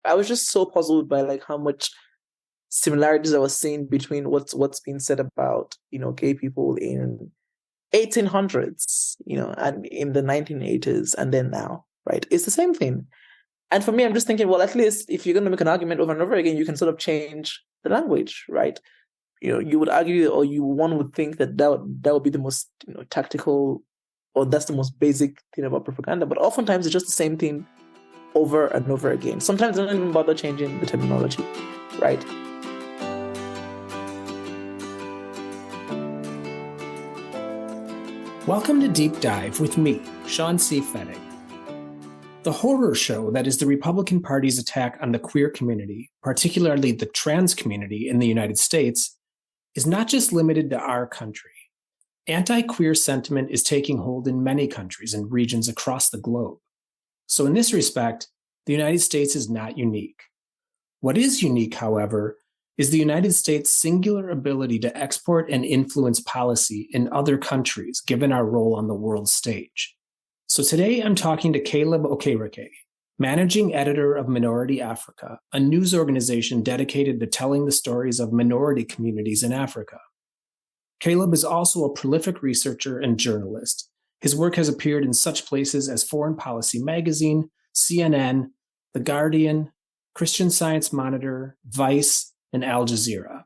I was just so puzzled by like how much similarities I was seeing between what's being said about, gay people in 1800s, and in the 1980s and then now, right? It's the same thing. And for me, I'm just thinking, well, at least if you're going to make an argument over and over again, you can sort of change the language, right? You would argue, or one would think that would be the most, tactical, or that's the most basic thing about propaganda. But oftentimes it's just the same thing over and over again. Sometimes they don't even bother changing the terminology, right? Welcome to Deep Dive with me, Sean C. Fetting. The horror show that is the Republican Party's attack on the queer community, particularly the trans community in the United States, is not just limited to our country. Anti-queer sentiment is taking hold in many countries and regions across the globe. So in this respect, the United States is not unique. What is unique, however, is the United States' singular ability to export and influence policy in other countries, given our role on the world stage. So today I'm talking to Caleb Okereke, managing editor of Minority Africa, a news organization dedicated to telling the stories of minority communities in Africa. Caleb is also a prolific researcher and journalist. His work has appeared in such places as Foreign Policy Magazine, CNN, The Guardian, Christian Science Monitor, Vice, and Al Jazeera.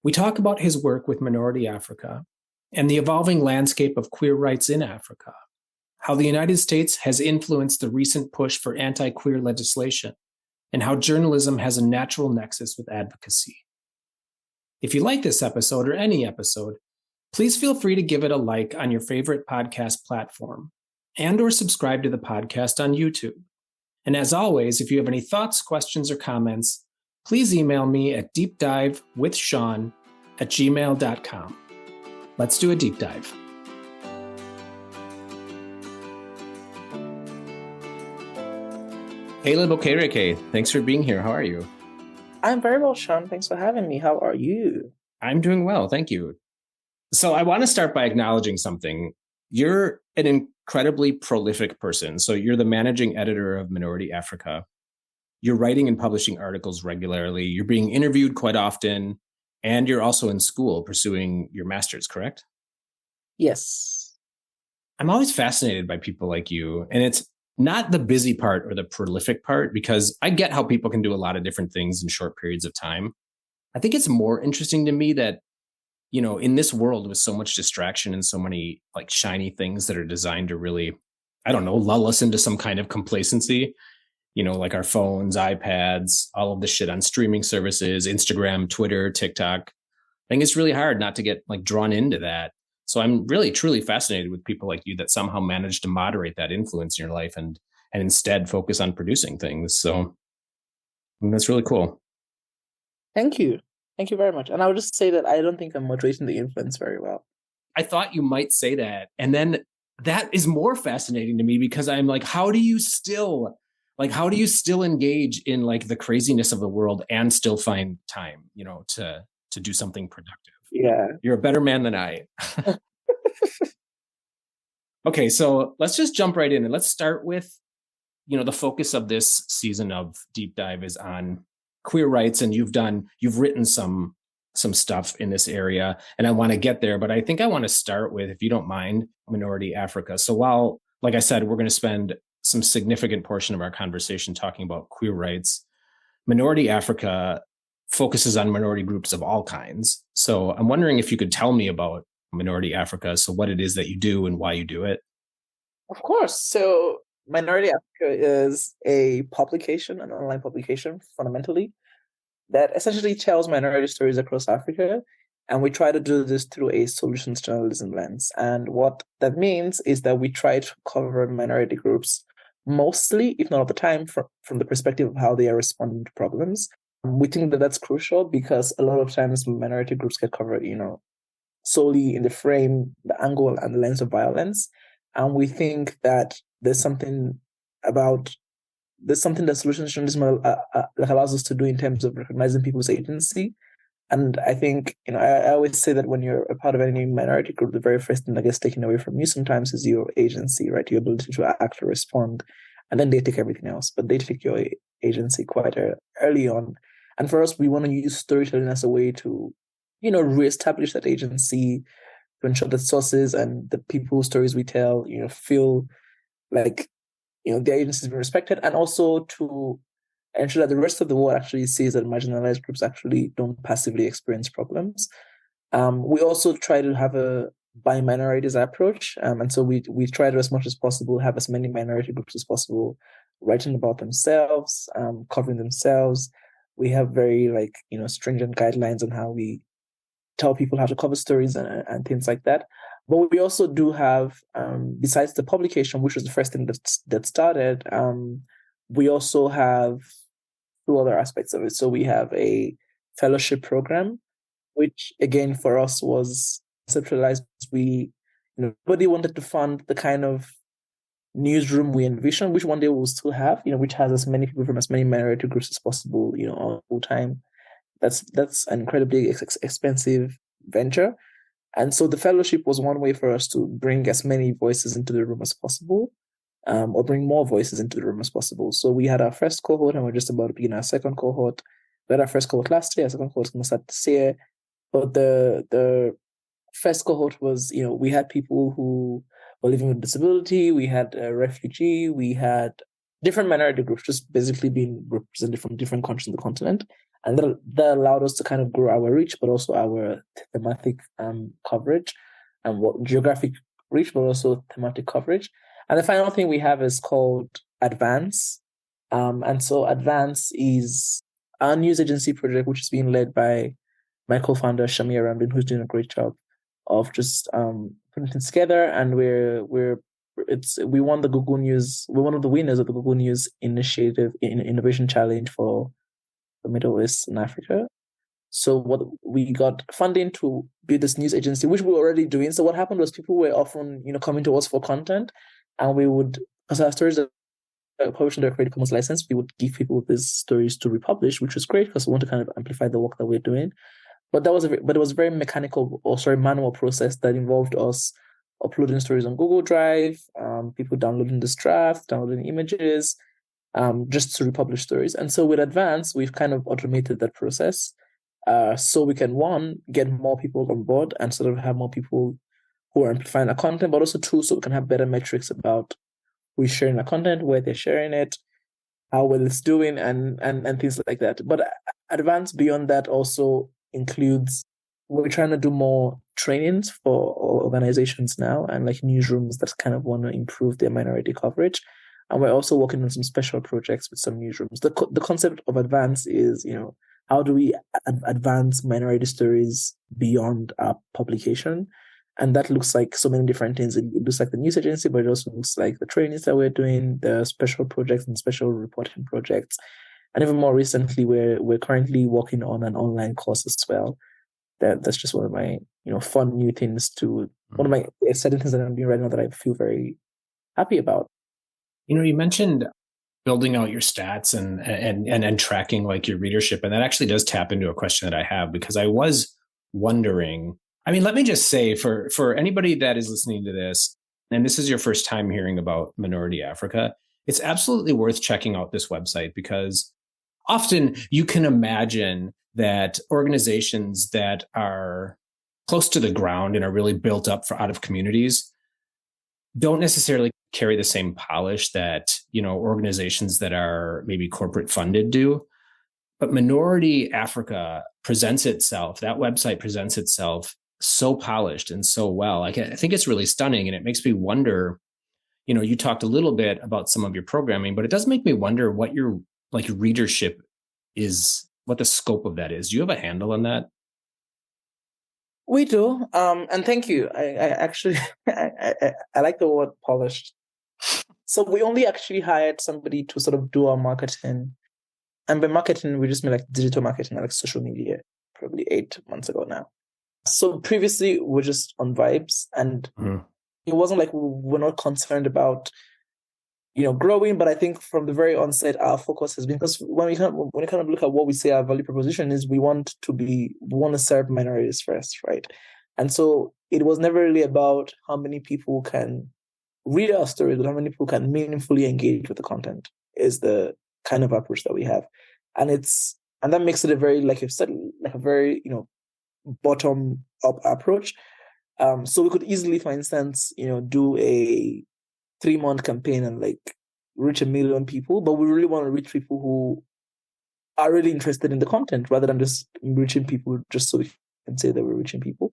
We talk about his work with Minority Africa and the evolving landscape of queer rights in Africa, how the United States has influenced the recent push for anti-queer legislation, and how journalism has a natural nexus with advocacy. If you like this episode or any episode, please feel free to give it a like on your favorite podcast platform and or subscribe to the podcast on YouTube. And as always, if you have any thoughts, questions, or comments, please email me at deepdivewithsean@gmail.com. Let's do a deep dive. Caleb Okereke, thanks for being here. How are you? I'm very well, Sean. Thanks for having me. How are you? I'm doing well, thank you. So I want to start by acknowledging something. You're an incredibly prolific person. So you're the managing editor of Minority Africa. You're writing and publishing articles regularly. You're being interviewed quite often. And you're also in school pursuing your master's, correct? Yes. I'm always fascinated by people like you. And it's not the busy part or the prolific part, because I get how people can do a lot of different things in short periods of time. I think it's more interesting to me that, in this world with so much distraction and so many like shiny things that are designed to really, lull us into some kind of complacency, like our phones, iPads, all of the shit on streaming services, Instagram, Twitter, TikTok. I think it's really hard not to get like drawn into that. So I'm really, truly fascinated with people like you that somehow manage to moderate that influence in your life and instead focus on producing things. So that's really cool. Thank you. Thank you very much. And I would just say that I don't think I'm moderating the influence very well. I thought you might say that. And then that is more fascinating to me because I'm like, how do you still engage in like the craziness of the world and still find time, to do something productive? Yeah. You're a better man than I. Okay, so let's just jump right in and let's start with, the focus of this season of Deep Dive is on queer rights, and you've written some stuff in this area, and I want to get there, but I think I want to start with, if you don't mind, Minority Africa. So while, like I said, we're going to spend some significant portion of our conversation talking about queer rights, Minority Africa focuses on minority groups of all kinds. So I'm wondering if you could tell me about Minority Africa, so what it is that you do and why you do it. Of course. So Minority Africa is a publication, an online publication, fundamentally, that essentially tells minority stories across Africa. And we try to do this through a solutions journalism lens. And what that means is that we try to cover minority groups mostly, if not all the time, from the perspective of how they are responding to problems. We think that that's crucial because a lot of times minority groups get covered, solely in the frame, the angle, and the lens of violence. And we think that there's something that solutions journalism allows us to do in terms of recognizing people's agency. And I think, I always say that when you're a part of any minority group, the very first thing that gets taken away from you sometimes is your agency, right? Your ability to act or respond. and then they take everything else. But they take your agency quite early on. And for us, we want to use storytelling as a way to, reestablish that agency, to ensure that sources and the people's stories we tell, feel like, their agency is being respected, and also to ensure that the rest of the world actually sees that marginalized groups actually don't passively experience problems. We also try to have a by minorities approach, and so we try to, as much as possible, have as many minority groups as possible writing about themselves, covering themselves. We have very stringent guidelines on how we tell people how to cover stories and things like that. But we also do have, besides the publication, which was the first thing that started, we also have two other aspects of it. So we have a fellowship program, which again for us was conceptualized. Nobody wanted to fund the kind of newsroom we envision, which one day we'll still have, which has as many people from as many minority groups as possible, all full time. That's an incredibly expensive venture. And so the fellowship was one way for us to bring as many voices into the room as possible, or bring more voices into the room as possible. So we had our first cohort, and we're just about to begin our second cohort. We had our first cohort last year, our second cohort is going to start this year. But the first cohort was, we had people who were living with disability, we had a refugee, we had different minority groups just basically being represented from different countries on the continent. And that allowed us to kind of grow our reach, but also our thematic coverage and what geographic reach, but also thematic coverage. And the final thing we have is called Advance. And so Advance is our news agency project, which is being led by my co-founder, Shamia Ramdin, who's doing a great job of just putting things together. And we won the Google News. We're one of the winners of the Google News Initiative Innovation Challenge for the Middle East and Africa. So what we got funding to build this news agency, which we were already doing. So what happened was people were often, coming to us for content, and we would, because our stories are published under a Creative Commons license, we would give people these stories to republish, which was great because we want to kind of amplify the work that we're doing. But it was a very manual process that involved us uploading stories on Google Drive, people downloading this draft, downloading images, just to republish stories. And so with Advance, we've kind of automated that process, so we can, one, get more people on board and sort of have more people who are amplifying our content, but also two, so we can have better metrics about who's sharing our content, where they're sharing it, how well it's doing, and things like that. But Advance beyond that also includes, we're trying to do more trainings for organizations now and newsrooms that kind of want to improve their minority coverage. And we're also working on some special projects with some newsrooms. The concept of Advance is, how do we advance minority stories beyond our publication? And that looks like so many different things. It looks like the news agency, but it also looks like the trainings that we're doing, the special projects and special reporting projects. And even more recently, we're currently working on an online course as well. That's just one of my, fun new things one of my exciting things that I'm doing right now that I feel very happy about. You mentioned building out your stats and tracking your readership. And that actually does tap into a question that I have, because I was wondering, let me just say for anybody that is listening to this, and this is your first time hearing about Minority Africa, it's absolutely worth checking out this website, because often you can imagine that organizations that are close to the ground and are really built up out of communities don't necessarily carry the same polish that, organizations that are maybe corporate funded do. But Minority Africa that website presents itself so polished and so well. I think it's really stunning. And it makes me wonder, you talked a little bit about some of your programming, but it does make me wonder what your readership is, what the scope of that is. Do you have a handle on that? We do. And thank you. I actually, I like the word polished. So we only actually hired somebody to sort of do our marketing. And by marketing, we just mean digital marketing, social media, probably 8 months ago now. So previously we're just on vibes, and it wasn't like we're not concerned about, growing. But I think from the very onset, our focus has been, because when we kind of look at what we say our value proposition is, we want to serve minorities first, right? And so it was never really about how many people can read our stories, but how many people can meaningfully engage with the content is the kind of approach that we have. And that makes it a very, like you've said, like a very, bottom up approach. So we could easily, for instance, do a 3-month campaign and like reach 1 million people, but we really want to reach people who are really interested in the content rather than just reaching people just so we can say that we're reaching people.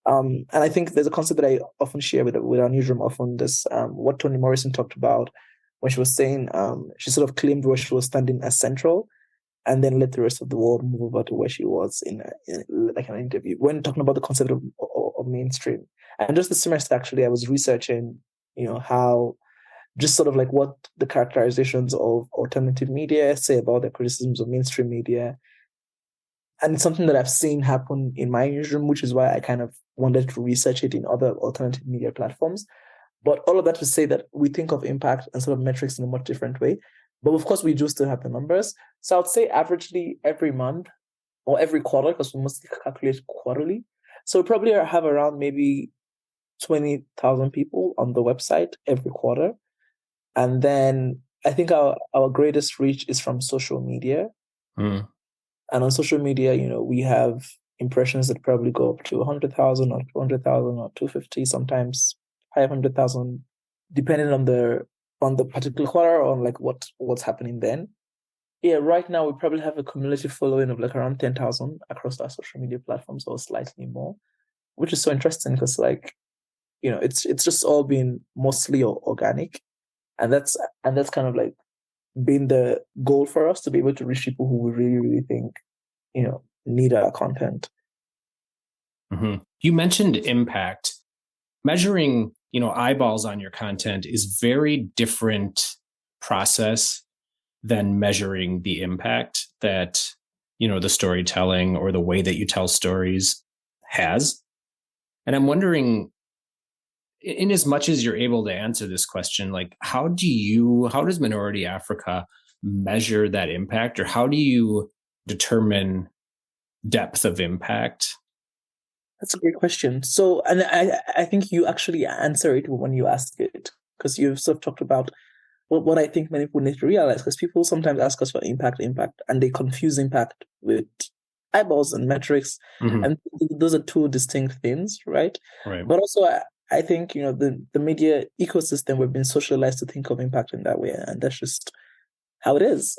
And I think there's a concept that I often share with our newsroom, often this, what Toni Morrison talked about when she was saying, she sort of claimed where she was standing as central and then let the rest of the world move over to where she was in like an interview. When talking about the concept of mainstream. And just this semester, actually, I was researching, how just sort of like what the characterizations of alternative media say about the criticisms of mainstream media. And it's something that I've seen happen in my newsroom, which is why I kind of wanted to research it in other alternative media platforms. But all of that to say that we think of impact and sort of metrics in a much different way. But of course, we do still have the numbers. So I'd say averagely every month or every quarter, because we mostly calculate quarterly. So we probably have around maybe 20,000 people on the website every quarter. And then I think our greatest reach is from social media. Mm. And on social media, we have impressions that probably go up to 100,000 or 200,000 or 250, sometimes 500,000, depending on the particular quarter, on like what's happening then. Yeah, right now we probably have a cumulative following of like around 10,000 across our social media platforms, or slightly more, which is so interesting because like, it's just all been mostly organic, and that's kind of like been the goal for us, to be able to reach people who we really, really think, need our content. Mm-hmm. You mentioned impact. Measuring, eyeballs on your content is very different process than measuring the impact that, the storytelling or the way that you tell stories has. And I'm wondering, in as much as you're able to answer this question, like how does Minority Africa measure that impact, or how do you determine depth of impact? That's a great question. So, and I think you actually answer it when you ask it, because you've sort of talked about what I think many people need to realize, because people sometimes ask us for impact, and they confuse impact with eyeballs and metrics, Mm-hmm. and those are two distinct things, right? Right. But also, I think the media ecosystem, we've been socialized to think of impact in that way, and that's just how it is.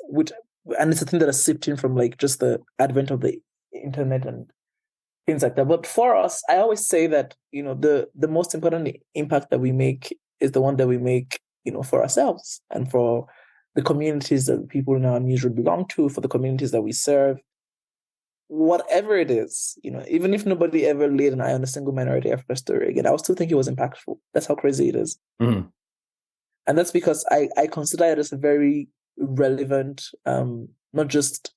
And it's a thing that has seeped in from like just the advent of the internet and things like that. But for us, I always say that the most important impact that we make is the one that we make for ourselves and for the communities that people in our newsroom belong to, for the communities that we serve. Whatever it is, even if nobody ever laid an eye on a single Minority Africa story again, I would still think it was impactful. That's how crazy it is. Mm-hmm. And that's because I consider it as a very relevant, not just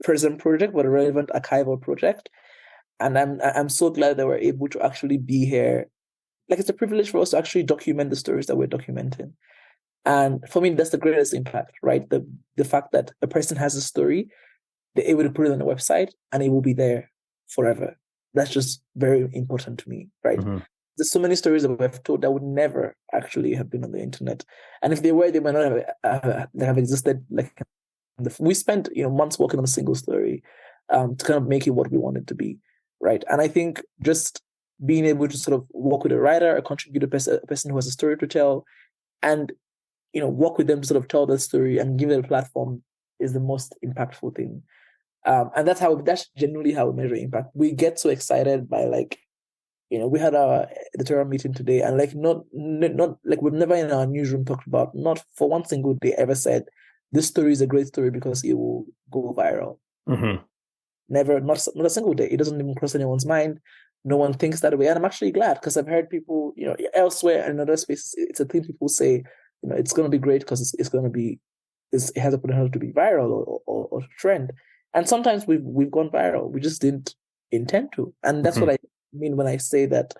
present project, but a relevant archival project. And I'm so glad that we're able to actually be here. Like, it's a privilege for us to actually document the stories that we're documenting. And for me, that's the greatest impact, right? The fact that a person has a story, they're able to put it on the website, and it will be there forever. That's just very important to me, right? Mm-hmm. There's so many stories that we've told that would never actually have been on the internet. And if they were, they might not have existed. Like, we spent months working on a single story to kind of make it what we want it to be, right? And I think just being able to sort of work with a writer, a contributor, a person who has a story to tell, and work with them to sort of tell that story and give it a platform is the most impactful thing. And that's generally how we measure impact. We get so excited by like, we had our editorial meeting today, and like not like we've never in our newsroom talked about, not for one single day ever said this story is a great story because it will go viral. Mm-hmm. Never, not a single day. It doesn't even cross anyone's mind. No one thinks that way, and I'm actually glad, because I've heard people, elsewhere in other spaces, it's a thing people say, it's going to be great because it's going to be, it has a potential to be viral or trend. And sometimes we've gone viral. We just didn't intend to, and that's Mm-hmm. what I mean when I say that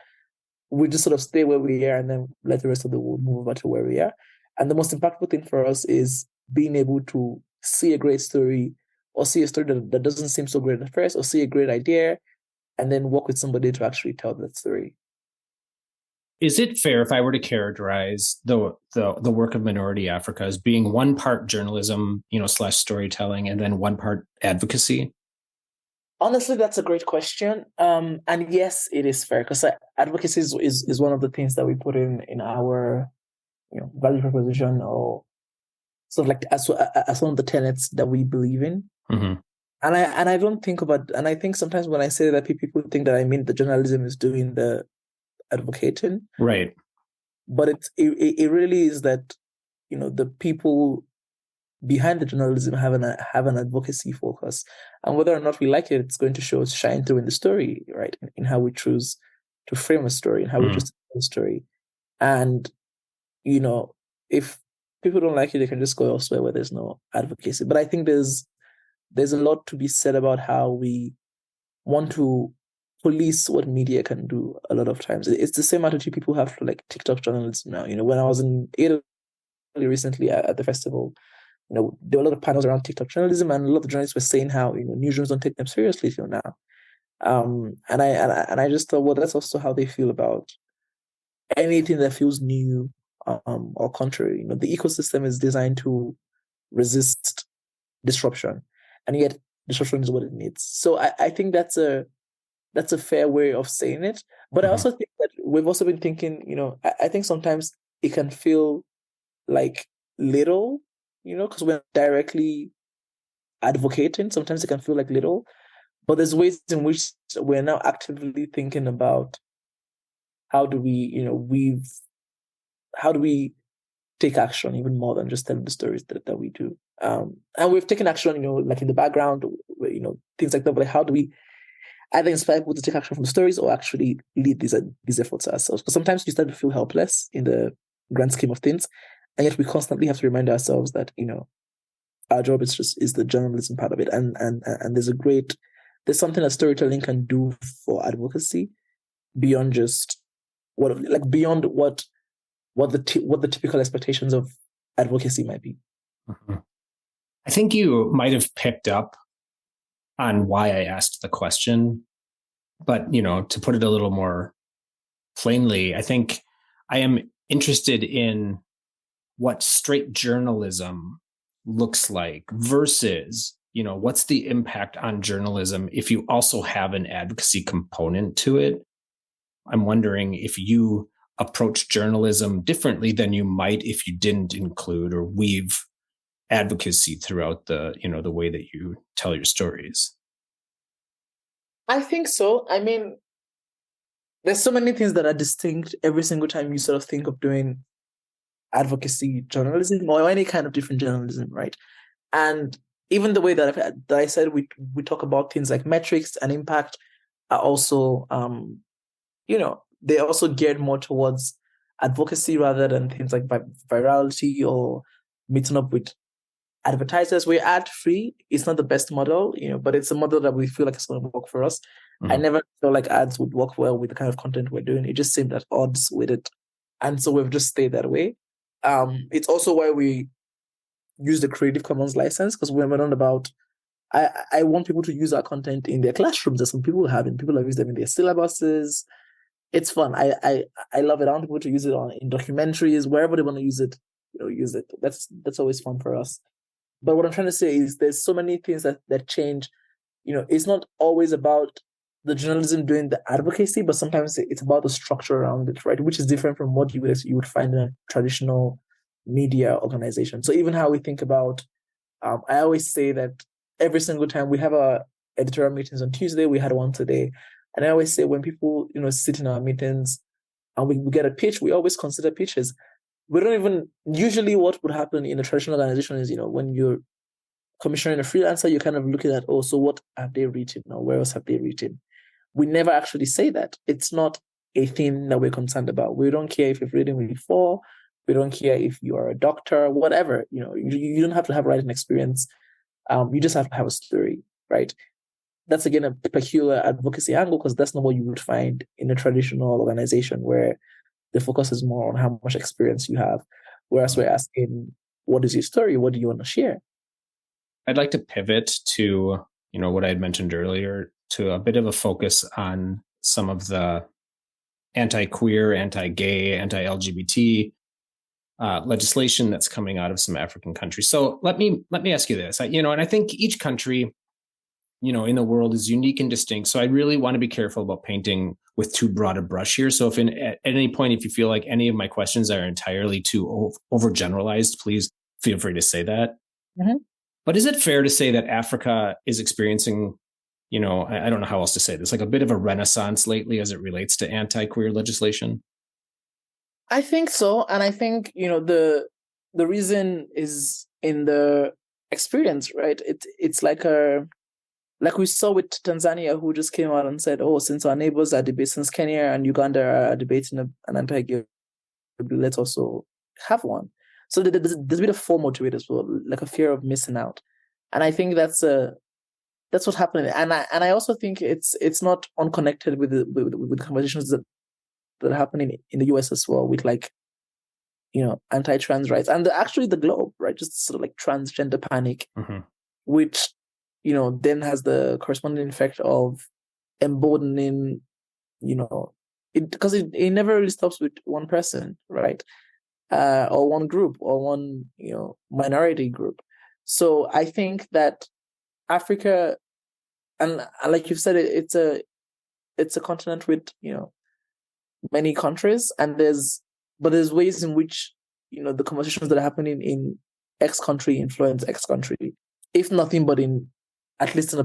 we just sort of stay where we are and then let the rest of the world move over to where we are. And the most impactful thing for us is being able to see a great story, or see a story that doesn't seem so great at first, or see a great idea, and then work with somebody to actually tell that story. Is it fair if I were to characterize the work of Minority Africa as being one part journalism, slash storytelling, and then one part advocacy? Honestly, that's a great question. And yes, it is fair because advocacy is one of the things that we put in our value proposition, or sort of like as one of the tenets that we believe in. Mm-hmm. And I don't think about, and I think sometimes when I say that, people think that I mean the journalism is doing the advocating, Right. but it really is that the people behind the journalism have an advocacy focus, and whether or not we like it, it's going to shine through in the story, right? In how we choose to frame a story and how we choose to tell a story. And if people don't like it, they can just go elsewhere where there's no advocacy. But I think there's a lot to be said about how we want to police what media can do. A lot of times it's the same attitude people have to like TikTok journalism now. When I was in Italy recently at the festival, there were a lot of panels around TikTok journalism, and a lot of journalists were saying how newsrooms don't take them seriously till now. And I just thought, well, that's also how they feel about anything that feels new, or contrary. The ecosystem is designed to resist disruption, and yet disruption is what it needs. So I think that's a fair way of saying it. But I also think that we've also been thinking, I think sometimes it can feel like little, because we're directly advocating. Sometimes it can feel like little, but there's ways in which we're now actively thinking about how do we, how do we take action even more than just telling the stories that we do. And we've taken action, like in the background, things like that. But like, how do we either inspire people to take action from the stories or actually lead these efforts ourselves? Because sometimes we start to feel helpless in the grand scheme of things, and yet we constantly have to remind ourselves that our job is the journalism part of it, and there's something that storytelling can do for advocacy beyond just beyond what the typical expectations of advocacy might be. Mm-hmm. I think you might have picked up on why I asked the question, but to put it a little more plainly, I think I am interested in what straight journalism looks like versus what's the impact on journalism if you also have an advocacy component to it. I'm wondering if you approach journalism differently than you might if you didn't include or weave advocacy throughout the way that you tell your stories. I think so. I mean, there's so many things that are distinct every single time you sort of think of doing advocacy journalism or any kind of different journalism, right? And even the way that I said we talk about things like metrics and impact are also they also geared more towards advocacy rather than things like virality or meeting up with advertisers. We're ad free. It's not the best model, but it's a model that we feel like it's going to work for us. Mm-hmm. I never felt like ads would work well with the kind of content we're doing. It just seemed at odds with it, and so we've just stayed that way. It's also why we use the Creative Commons license, because we're not about. I want people to use our content in their classrooms, as some people have, and people have used them in their syllabuses. It's fun. I love it. I want people to use it in documentaries, wherever they want to use it. Use it. That's always fun for us. But what I'm trying to say is there's so many things that change. It's not always about the journalism doing the advocacy, but sometimes it's about the structure around it, right? Which is different from what you would find in a traditional media organization. So even how we think about, I always say that every single time we have our editorial meetings on Tuesday, we had one today. And I always say when people, sit in our meetings and we get a pitch, we always consider pitches. We don't even, usually what would happen in a traditional organization is, when you're commissioning a freelancer, you're kind of looking at, so what have they written or where else have they written? We never actually say that. It's not a thing that we're concerned about. We don't care if you've written before. We don't care if you are a doctor, whatever. You don't have to have writing experience. You just have to have a story, right? That's again a peculiar advocacy angle, because that's not what you would find in a traditional organization where the focus is more on how much experience you have. Whereas we're asking, what is your story? What do you want to share? I'd like to pivot to, what I had mentioned earlier, to a bit of a focus on some of the anti-queer, anti-gay, anti-LGBT legislation that's coming out of some African countries. So let me ask you this, and I think each country, in the world is unique and distinct. So I really want to be careful about painting with too broad a brush here. So at any point, if you feel like any of my questions are entirely too overgeneralized, please feel free to say that. Mm-hmm. But is it fair to say that Africa is experiencing, I don't know how else to say this, like a bit of a renaissance lately as it relates to anti-queer legislation? I think so. And I think, the reason is in the experience, right? It's like we saw with Tanzania, who just came out and said, oh, since our neighbors are debating, since Kenya and Uganda are debating an anti-gay bill, let's also have one. So there's a bit of FOMO to it as well, like a fear of missing out. And I think that's what's happening. And I also think it's not unconnected with the conversations that are happening in the US as well, with like, anti-trans rights and actually the globe, right? Just sort of like transgender panic, which, then has the corresponding effect of emboldening, because it never really stops with one person, right? Or one group or one, minority group. So I think that Africa, and like you've said, it's a continent with, many countries, and there's ways in which, the conversations that are happening in X country influence X country, if nothing but in at least in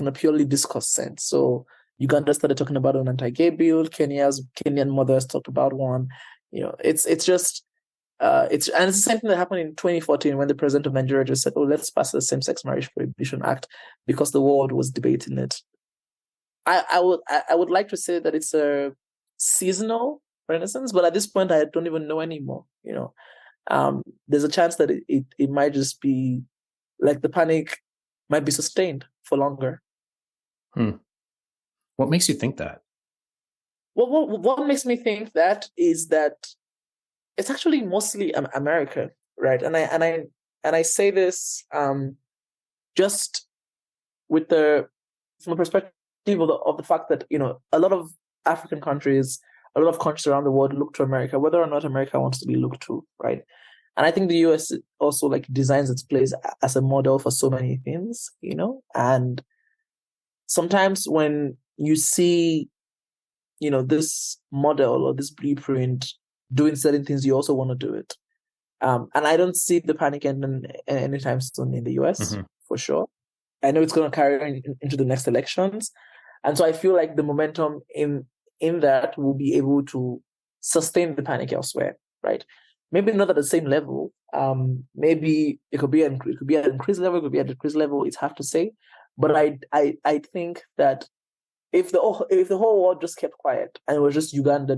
a purely discourse sense. So Uganda started talking about an anti-gay bill. Kenyan mothers talked about one. It's just it's the same thing that happened in 2014 when the president of Nigeria just said, "Oh, let's pass the Same-Sex Marriage Prohibition Act," because the world was debating it. I would like to say that it's a seasonal renaissance, but at this point, I don't even know anymore. There's a chance that it might just be like the panic might be sustained for longer. What makes you think that? What makes me think that is that it's actually mostly America, right? And I say this just with from the perspective of the fact that a lot of African countries, a lot of countries around the world look to America, whether or not America wants to be looked to, right? And I think the US also like designs its place as a model for so many things, and sometimes when you see, this model or this blueprint doing certain things, you also want to do it. And I don't see the panic ending anytime soon in the US, for sure. I know it's going to carry into the next elections. And so I feel like the momentum in that will be able to sustain the panic elsewhere, right? Maybe not at the same level. Maybe it could be at an increased level, it could be at a decreased level. It's hard to say. But I think that if the whole world just kept quiet and it was just Uganda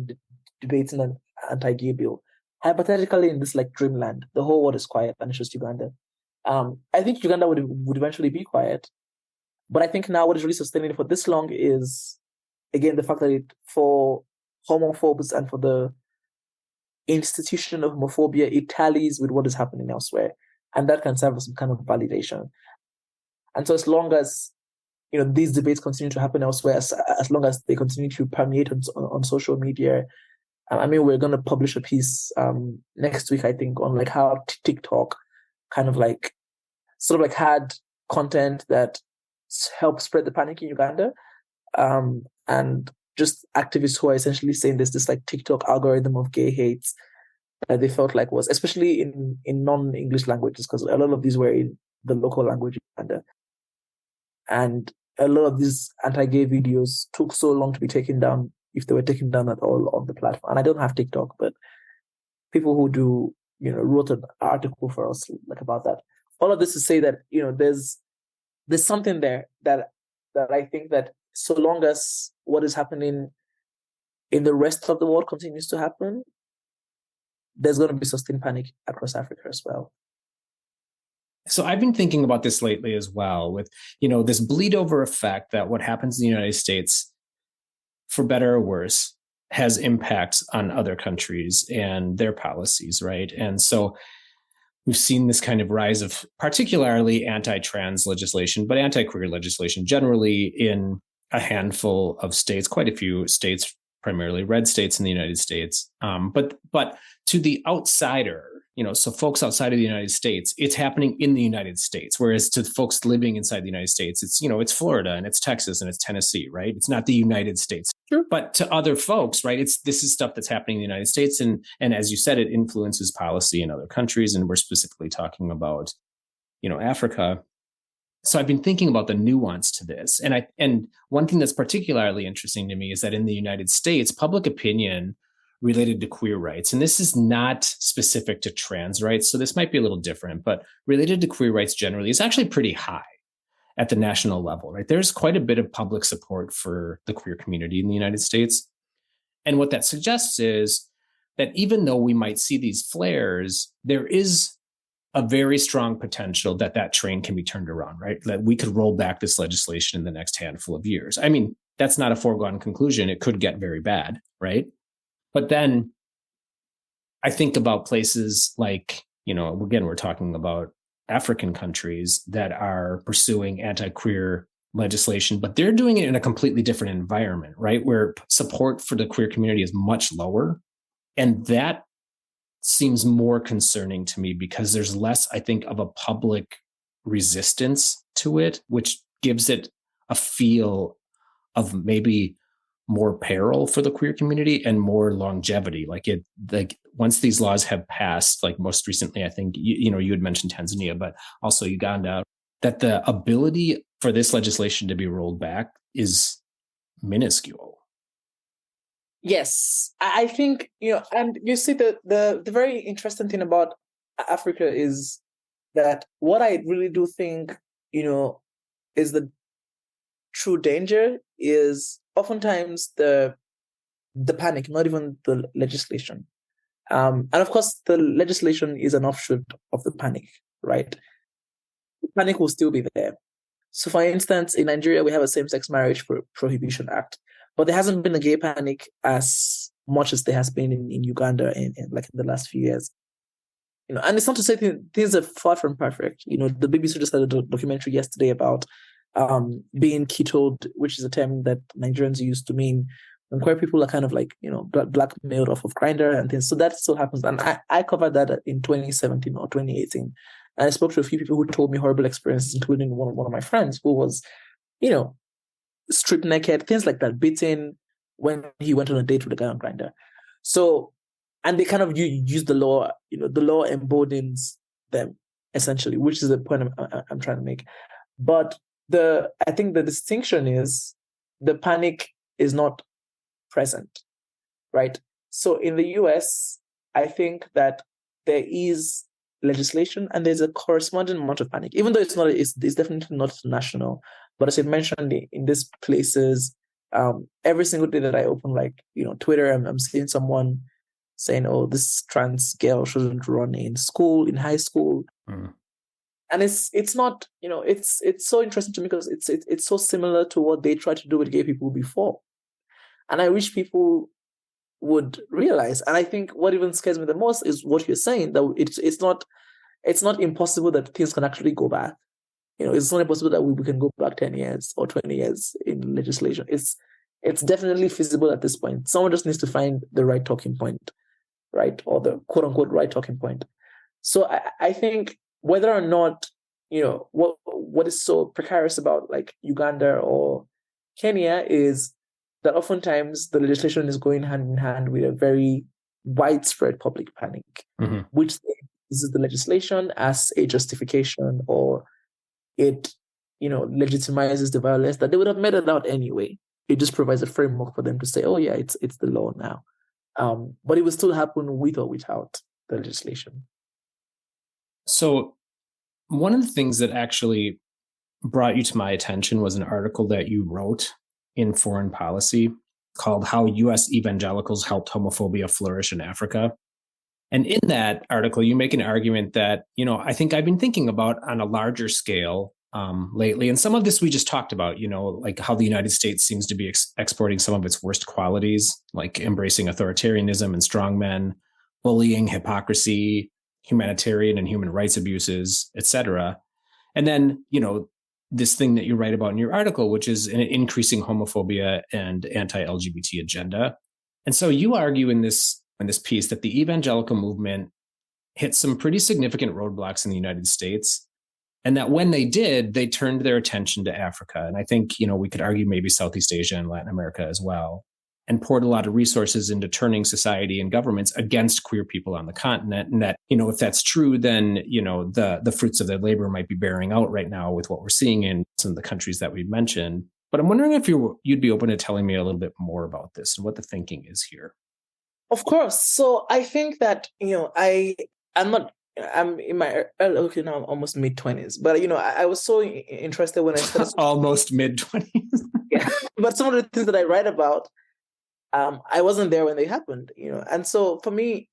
debating an anti-gay bill, hypothetically in this like dreamland, the whole world is quiet and it's just Uganda. I think Uganda would eventually be quiet. But I think now what is really sustaining it for this long is, again, the fact that for homophobes and for the institution of homophobia, it tallies with what is happening elsewhere. And that can serve as some kind of validation. And so as long as these debates continue to happen elsewhere, as long as they continue to permeate on social media, I mean, we're going to publish a piece next week, I think, on like how TikTok kind of like sort of like had content that helped spread the panic in Uganda, and just activists who are essentially saying there's this like TikTok algorithm of gay hate that they felt like was, especially in non-English languages, because a lot of these were in the local language in Uganda. And a lot of these anti-gay videos took so long to be taken down, if they were taken down at all on the platform. And I don't have TikTok, but people who do, wrote an article for us like about that. All of this to say that, there's something there that I think that so long as what is happening in the rest of the world continues to happen, there's going to be sustained panic across Africa as well. So I've been thinking about this lately as well, with, this bleed over effect that what happens in the United States, for better or worse, has impacts on other countries and their policies, right? And so we've seen this kind of rise of particularly anti-trans legislation, but anti-queer legislation generally in a handful of states, quite a few states primarily red states in the United States. But to the outsider, so folks outside of the United States, it's happening in the United States. Whereas to folks living inside the United States, it's Florida and it's Texas and it's Tennessee, right? It's not the United States. Sure. But to other folks, right, this is stuff that's happening in the United States. And as you said, it influences policy in other countries. And we're specifically talking about, Africa. So I've been thinking about the nuance to this. And one thing that's particularly interesting to me is that in the United States, public opinion related to queer rights, and this is not specific to trans rights, so this might be a little different, but related to queer rights generally is actually pretty high at the national level, right? There's quite a bit of public support for the queer community in the United States. And what that suggests is that even though we might see these flares, there is a very strong potential that train can be turned around, right? That we could roll back this legislation in the next handful of years. I mean, that's not a foregone conclusion. It could get very bad, right? But then I think about places like, again, we're talking about African countries that are pursuing anti-queer legislation, but they're doing it in a completely different environment, right? Where support for the queer community is much lower. And that seems more concerning to me because there's less, I think, of a public resistance to it, which gives it a feel of maybe more peril for the queer community and more longevity. Like once these laws have passed, like most recently, I think, you had mentioned Tanzania, but also Uganda, that the ability for this legislation to be rolled back is minuscule. Yes, I think, and you see the very interesting thing about Africa is that what I really do think, is the true danger is oftentimes the panic, not even the legislation. And of course, the legislation is an offshoot of the panic, right? The panic will still be there. So, for instance, in Nigeria, we have a same-sex marriage prohibition act, but there hasn't been a gay panic as much as there has been in Uganda in the last few years. And it's not to say things are far from perfect. The BBC just had a documentary yesterday about being ketoed, which is a term that Nigerians use to mean when queer people are kind of blackmailed off of Grindr and things. So that still happens. And I covered that in 2017 or 2018. And I spoke to a few people who told me horrible experiences, including one of my friends who was, stripped naked, things like that, beaten when he went on a date with a guy on Grindr. So, and they kind of use the law, the law emboldens them essentially, which is the point I'm trying to make. But I think the distinction is the panic is not present, right? So in the US, I think that there is legislation and there's a corresponding amount of panic, even though it's definitely not national. But as I mentioned, in these places, every single day that I open Twitter, I'm seeing someone saying, "Oh, this trans girl shouldn't run in high school." Mm. And it's not, it's so interesting to me because it's so similar to what they tried to do with gay people before. And I wish people would realize. And I think what even scares me the most is what you're saying, that it's not impossible that things can actually go back. It's not impossible that we can go back 10 years or 20 years in legislation. It's definitely feasible at this point. Someone just needs to find the right talking point, right? Or the quote unquote right talking point. So I think whether or not, what is so precarious about Uganda or Kenya is that oftentimes the legislation is going hand in hand with a very widespread public panic, mm-hmm. which uses the legislation as a justification, or it, legitimizes the violence that they would have meted out anyway. It just provides a framework for them to say, "Oh yeah, it's the law now." But it will still happen with or without the legislation. So one of the things that actually brought you to my attention was an article that you wrote in Foreign Policy called "How U.S. Evangelicals Helped Homophobia Flourish in Africa." And in that article, you make an argument that, I think I've been thinking about on a larger scale lately. And some of this we just talked about, like how the United States seems to be exporting some of its worst qualities, like embracing authoritarianism and strongmen, bullying, hypocrisy, humanitarian and human rights abuses, etc. And then, this thing that you write about in your article, which is an increasing homophobia and anti-LGBT agenda. And so you argue in this piece that the evangelical movement hit some pretty significant roadblocks in the United States, and that when they did, they turned their attention to Africa. And I think, we could argue maybe Southeast Asia and Latin America as well, and poured a lot of resources into turning society and governments against queer people on the continent. And that, if that's true, then, the fruits of their labor might be bearing out right now with what we're seeing in some of the countries that we mentioned. But I'm wondering if you'd be open to telling me a little bit more about this and what the thinking is here. Of course. So I think that, I'm in my okay now, I'm almost mid-20s, but I was so interested when I started. Almost mid-20s. Yeah. But some of the things that I write about, I wasn't there when they happened, and so for me,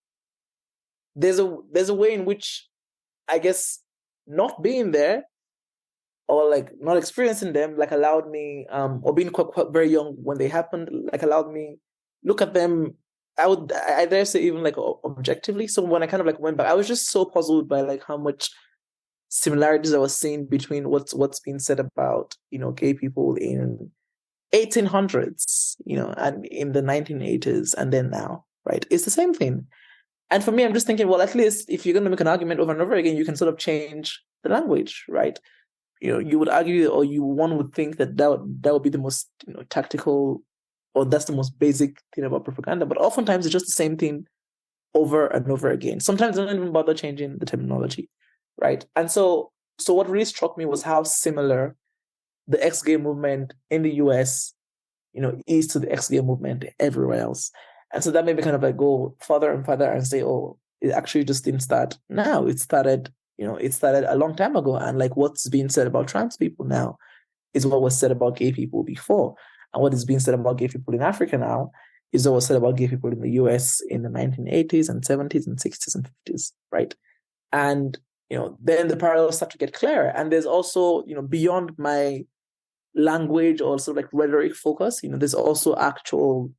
there's a way in which, I guess, not being there or like not experiencing them like allowed me, or being quite very young when they happened, like allowed me look at them. I dare say even like objectively. So when I kind of like went back, I was just so puzzled by like how much similarities I was seeing between what's being said about gay people in 1800s, and in the 1980s, and then now, right? It's the same thing. And for me, I'm just thinking, well, at least if you're going to make an argument over and over again, you can sort of change the language, right? You would argue, or one would think that would be the most tactical, or that's the most basic thing about propaganda. But oftentimes it's just the same thing over and over again. Sometimes they don't even bother changing the terminology, right? And so what really struck me was how similar the ex-gay movement in the US, is to the ex-gay movement everywhere else. And so that made me kind of like go further and further and say, oh, it actually just didn't start now. It started a long time ago. And like what's being said about trans people now is what was said about gay people before. And what is being said about gay people in Africa now is what was said about gay people in the US in the 1980s and 70s and 60s and 50s, right? And, then the parallels start to get clearer. And there's also, beyond my language or sort of like rhetoric focus, there's also actual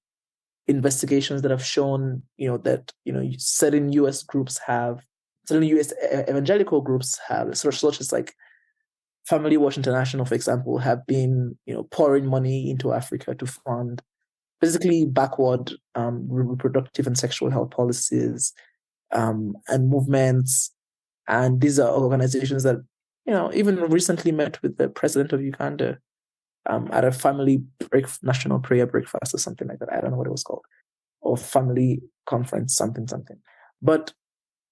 investigations that have shown, that, certain US evangelical groups have, such as like Family Watch International, for example, have been, pouring money into Africa to fund basically backward reproductive and sexual health policies, and movements. And these are organizations that, even recently met with the president of Uganda at a national prayer breakfast or something like that. I don't know what it was called, or family conference, something. But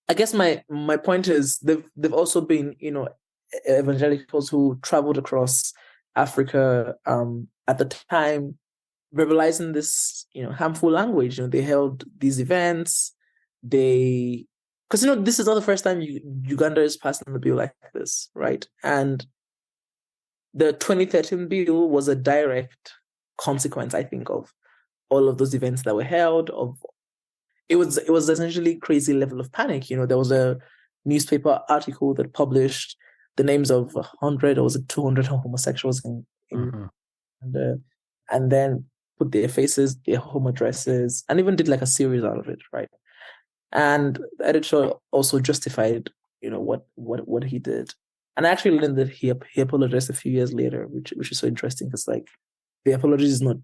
I guess my point is they've also been, evangelicals who traveled across Africa at the time, verbalizing this, harmful language. They held these events. Because this is not the first time Uganda is passing a bill like this, right? And the 2013 bill was a direct consequence, I think, of all of those events that were held. It was essentially crazy level of panic. There was a newspaper article that published the names of 100 or was it 200 homosexuals and then put their faces, their home addresses, and even did like a series out of it, right? And the editor also justified, what he did. And I actually learned that he apologized a few years later, which is so interesting because like the apology is not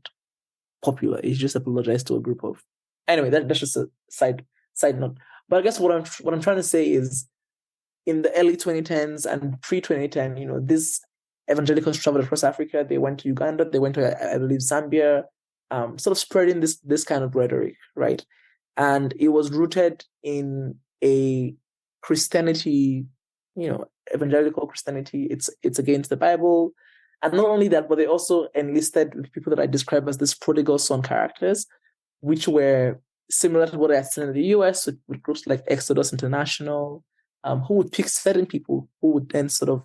popular. He just apologized to a group of. Anyway, that's just a side note. But I guess what I'm trying to say is, in the early 2010s and pre-2010, these evangelicals traveled across Africa. They went to Uganda. They went to, I believe, Zambia, sort of spreading this kind of rhetoric, right? And it was rooted in a Christianity, evangelical Christianity. It's against the Bible. And not only that, but they also enlisted people that I describe as these prodigal son characters, which were similar to what I had seen in the US with groups like Exodus International, who would pick certain people who would then sort of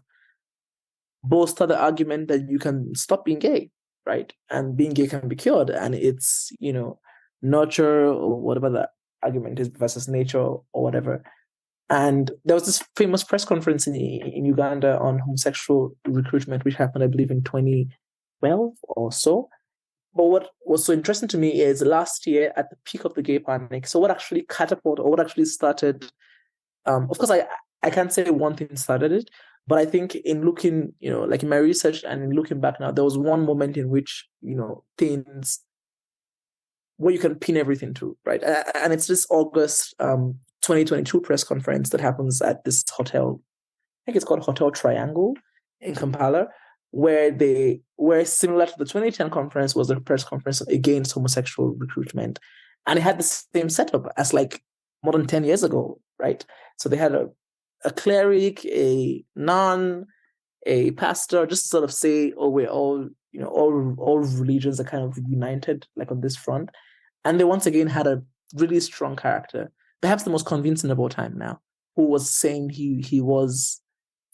bolster the argument that you can stop being gay, right? And being gay can be cured. And it's, nurture or whatever the argument is versus nature or whatever. And there was this famous press conference in Uganda on homosexual recruitment, which happened, I believe, in 2012 or so. But what was so interesting to me is last year at the peak of the gay panic. So what actually catapulted, or what actually started, of course, I can't say one thing started it, but I think in looking, like in my research and in looking back now, there was one moment in which, things where you can pin everything to, right? And it's this August 2022 press conference that happens at this hotel. I think it's called Hotel Triangle in Kampala, where similar to the 2010 conference was the press conference against homosexual recruitment, and it had the same setup as like more than 10 years ago, right? So they had a cleric, a nun, a pastor, just to sort of say, oh, we're all, all religions are kind of united, like on this front. And they once again had a really strong character, perhaps the most convincing of all time now, who was saying he was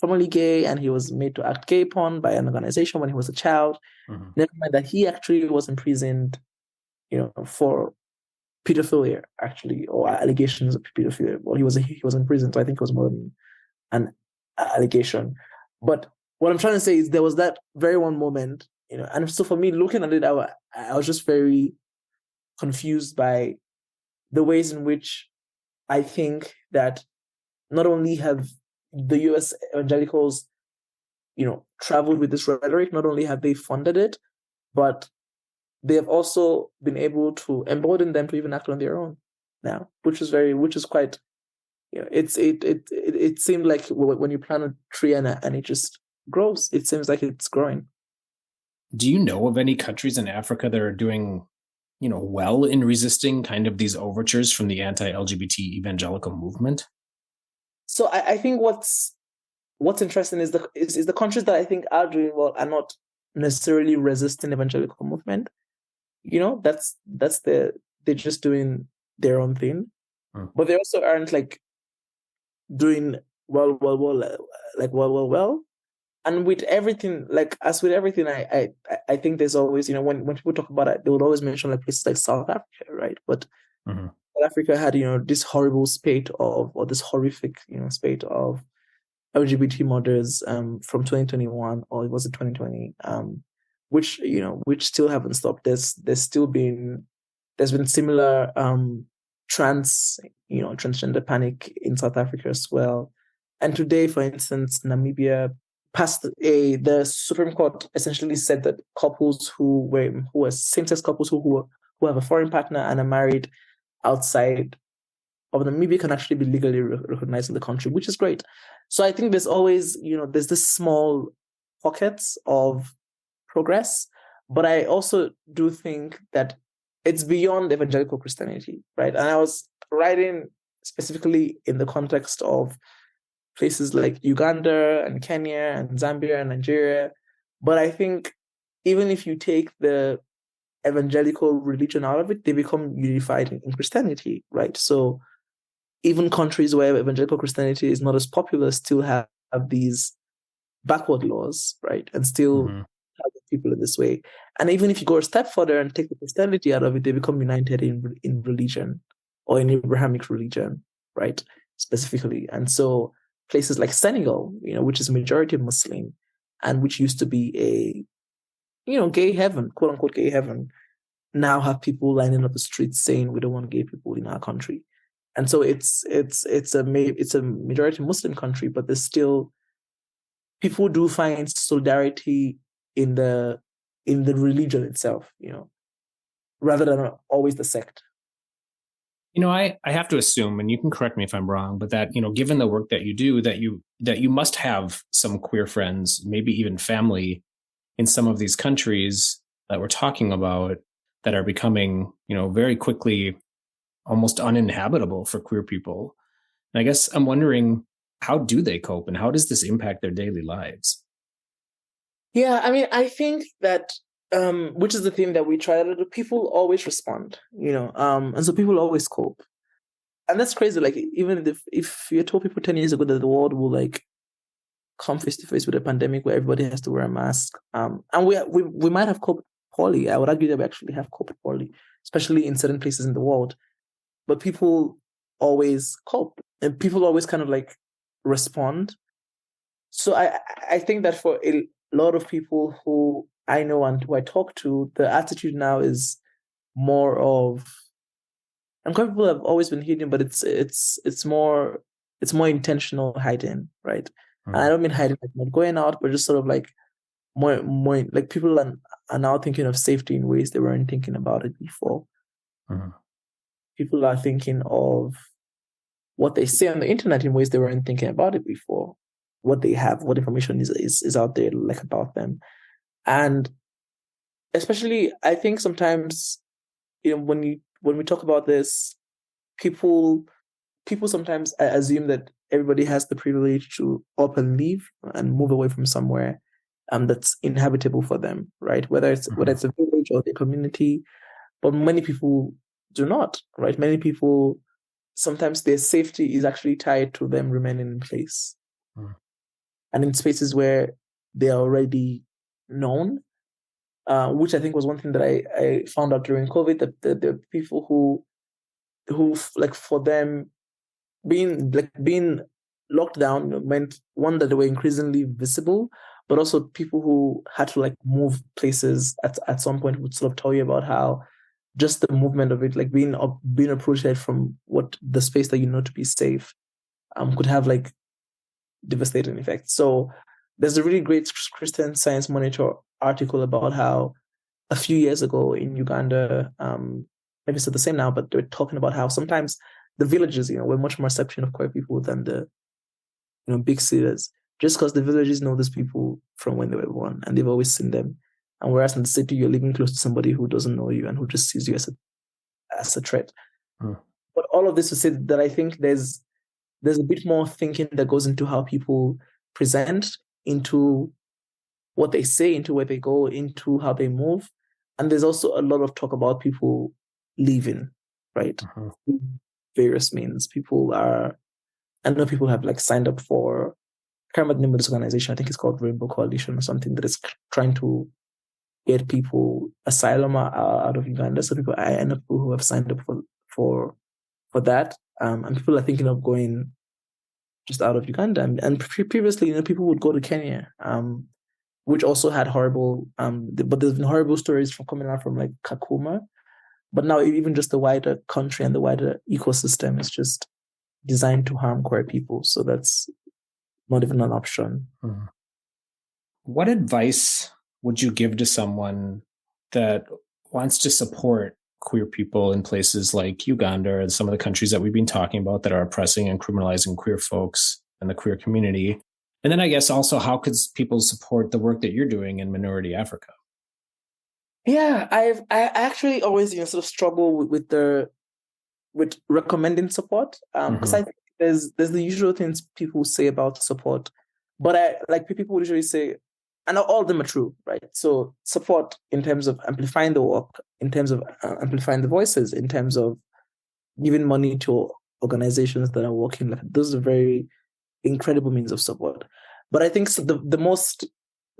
formerly gay and he was made to act gay porn by an organization when he was a child. Mm-hmm. Never mind that he actually was imprisoned, for pedophilia, actually, or allegations of pedophilia. Well, he was in prison, so I think it was more than an allegation. But what I'm trying to say is there was that very one moment, and so for me, looking at it, I was just very confused by the ways in which I think that not only have the US evangelicals, traveled with this rhetoric, not only have they funded it, but they have also been able to embolden them to even act on their own now, which is quite, it seemed like when you plant a tree and it just grows, it seems like it's growing. Do you know of any countries in Africa that are doing, well in resisting kind of these overtures from the anti-LGBT evangelical movement? So I think what's interesting is the countries that I think are doing well are not necessarily resisting the evangelical movement. They're just doing their own thing, but they also aren't like doing well, well. And with everything, like as with everything, I think there's always, when people talk about it, they would always mention like places like South Africa, right? But South Africa had, this horrible spate of, or this horrific, spate of LGBT murders from 2021, or was it 2020, which still haven't stopped. There's been similar transgender panic in South Africa as well. And today, for instance, Namibia passed the Supreme Court essentially said that couples who were same-sex couples who have a foreign partner and are married outside of Namibia can actually be legally recognized in the country, which is great. So I think there's always, there's this small pockets of progress, but I also do think that it's beyond evangelical Christianity, right? And I was writing specifically in the context of places like Uganda and Kenya and Zambia and Nigeria. But I think even if you take the evangelical religion out of it, they become unified in Christianity, right? So even countries where evangelical Christianity is not as popular still have these backward laws, right? And still have people in this way. And even if you go a step further and take the Christianity out of it, they become united in religion or in Abrahamic religion, right? Specifically. And so places like Senegal, which is a majority Muslim and which used to be a, gay heaven, quote unquote gay heaven, now have people lining up the streets saying we don't want gay people in our country. And so it's a majority Muslim country, but there's still people do find solidarity in the religion itself, rather than always the sect. I have to assume, and you can correct me if I'm wrong, but that, given the work that you do, that you must have some queer friends, maybe even family in some of these countries that we're talking about that are becoming, very quickly almost uninhabitable for queer people. And I guess I'm wondering, how do they cope and how does this impact their daily lives? Yeah, I mean, I think that which is the thing that we try to do. People always respond, and so people always cope, and that's crazy. Like even if you told people 10 years ago that the world will like come face to face with a pandemic where everybody has to wear a mask, and we might have coped poorly. I would argue that we actually have coped poorly, especially in certain places in the world. But people always cope, and people always kind of like respond. So I think that for a lot of people who I know and who I talk to, the attitude now is more of, and queer people have always been hidden, but it's more intentional hiding, right? And I don't mean hiding like not going out, but just sort of like more like people are now thinking of safety in ways they weren't thinking about it before. Mhm. People are thinking of what they say on the internet in ways they weren't thinking about it before. What they have, what information is out there like about them. And especially I think sometimes, when we talk about this, people people sometimes assume that everybody has the privilege to up and leave and move away from somewhere that's inhabitable for them, right? Whether Mhm. it's a village or the community, but many people do not, right? Many people, sometimes their safety is actually tied to them remaining in place Mhm. and in spaces where they are already known, which I think was one thing that I found out during COVID, that the people who like, for them, being locked down meant, one, that they were increasingly visible, but also people who had to like move places at some point would sort of tell you about how just the movement of it, like being uprooted from what the space that you know to be safe, could have like devastating effects. So there's a really great Christian Science Monitor article about how a few years ago in Uganda, maybe it's the same now, but they're talking about how sometimes the villages, were much more accepting of queer people than the big cities, just because the villages know these people from when they were born and they've always seen them. And whereas in the city, you're living close to somebody who doesn't know you and who just sees you as a threat. Mhm. But all of this to say that I think there's a bit more thinking that goes into how people present, into what they say, into where they go, into how they move. And there's also a lot of talk about people leaving, right? Mhm. Through various means. I know people have like signed up for, I can't remember the name of this organization. I think it's called Rainbow Coalition or something, that is trying to get people asylum out of Uganda. So I know people who have signed up for for that. And people are thinking of going just out of Uganda. And previously, people would go to Kenya, which also had horrible, but there's been horrible stories from coming out from like Kakuma. But now even just the wider country and the wider ecosystem is just designed to harm queer people. So that's not even an option. Mhm. What advice would you give to someone that wants to support queer people in places like Uganda and some of the countries that we've been talking about that are oppressing and criminalizing queer folks and the queer community? And then I guess also, how could people support the work that you're doing in minority Africa? Yeah, I actually always sort of struggle with recommending support, because I Mhm. think there's the usual things people say about support, but I like people usually say, and all of them are true, right? So support in terms of amplifying the work, in terms of amplifying the voices, in terms of giving money to organizations that are working, like those are very incredible means of support. But I think the most,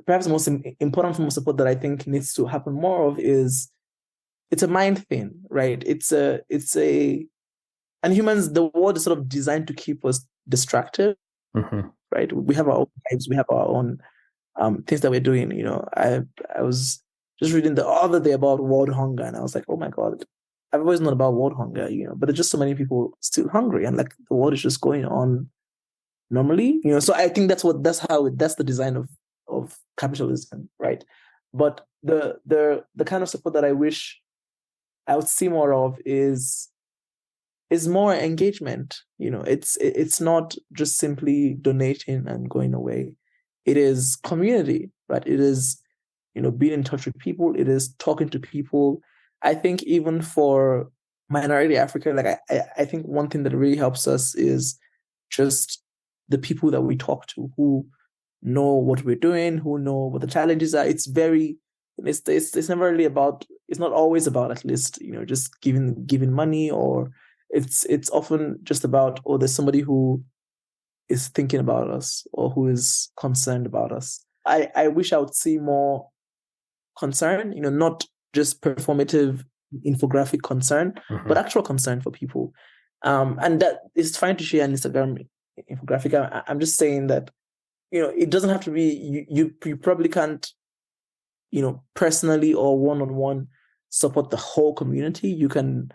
perhaps the most important form of support that I think needs to happen more of is, it's a mind thing, right? It's a and humans, the world is sort of designed to keep us distracted, Mhm. right? We have our own lives, we have our own things that we're doing. I was just reading the other day about world hunger, and I was like, oh my god, I've always known about world hunger, but there's just so many people still hungry, and like the world is just going on normally, So I think that's the design of capitalism, right? But the kind of support that I wish I would see more of is more engagement. It's not just simply donating and going away. It is community, right? It is, being in touch with people. It is talking to people. I think even for minority Africa, like I think one thing that really helps us is just the people that we talk to, who know what we're doing, who know what the challenges are. It's never really about, it's not always about, at least, just giving money, or it's often just about, oh, there's somebody who is thinking about us or who is concerned about us. I wish I would see more concern, not just performative infographic concern, but Mhm. actual concern for people. And that is fine to share an Instagram infographic. I'm just saying that, it doesn't have to be, you probably can't, personally or one-on-one support the whole community. You can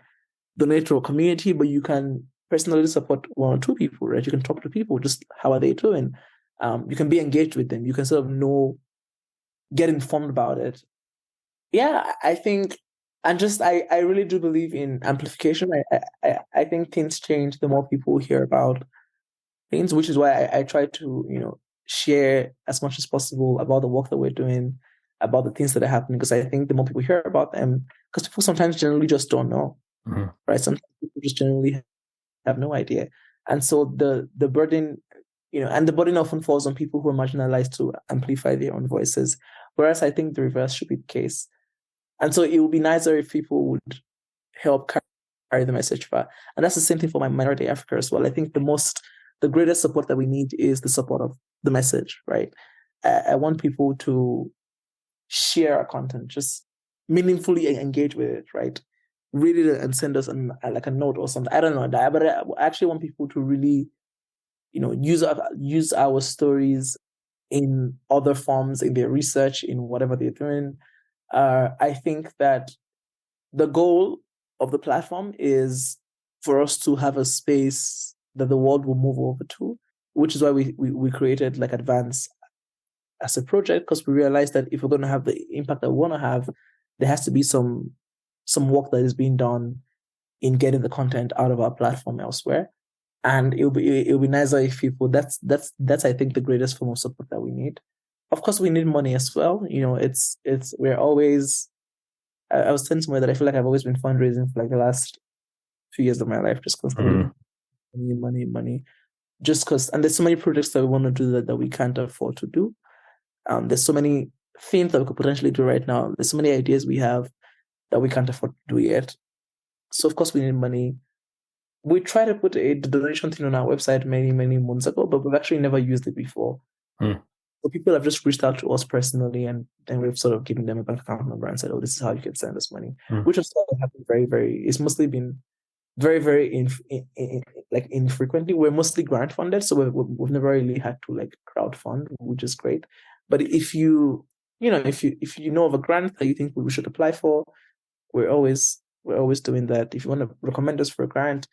donate to a community, but you can personally support one or two people, right? You can talk to people, just how are they doing? You can be engaged with them. You can sort of get informed about it. Yeah, I think And just I really do believe in amplification. I think things change the more people hear about things, which is why I try to, share as much as possible about the work that we're doing, about the things that are happening, because I think the more people hear about them, because people sometimes generally just don't know, right? Sometimes people just generally have no idea. And so the burden, and the burden often falls on people who are marginalized to amplify their own voices. Whereas I think the reverse should be the case. And so it would be nicer if people would help carry the message far. And that's the same thing for my minority Africa as well. I think the greatest support that we need is the support of the message, right? I want people to share our content, just meaningfully engage with it, right? Read it and send us like a note or something. I don't know that, but I actually want people to really, use our stories in other forms, in their research, in whatever they're doing. I think that the goal of the platform is for us to have a space that the world will move over to, which is why we created like Advance as a project, because we realized that if we're going to have the impact that we want to have, there has to be some work that is being done in getting the content out of our platform elsewhere. And it'll be nicer if people, that's I think the greatest form of support that we need. Of course, we need money as well. We're always, I was telling somewhere that I feel like I've always been fundraising for like the last few years of my life, just constantly money. Just because, and there's so many projects that we want to do that we can't afford to do. There's so many things that we could potentially do right now. There's so many ideas we have that we can't afford to do yet. So of course we need money. We tried to put a donation thing on our website many, many months ago, but we've actually never used it before. So people have just reached out to us personally, and then we've sort of given them a bank account number and said, "Oh, this is how you can send us money," which has happened very, very. It's mostly been very, very infrequently. We're mostly grant funded, so we've never really had to like crowdfund, which is great. But if you know of a grant that you think we should apply for, we're always doing that. If you want to recommend us for a grant,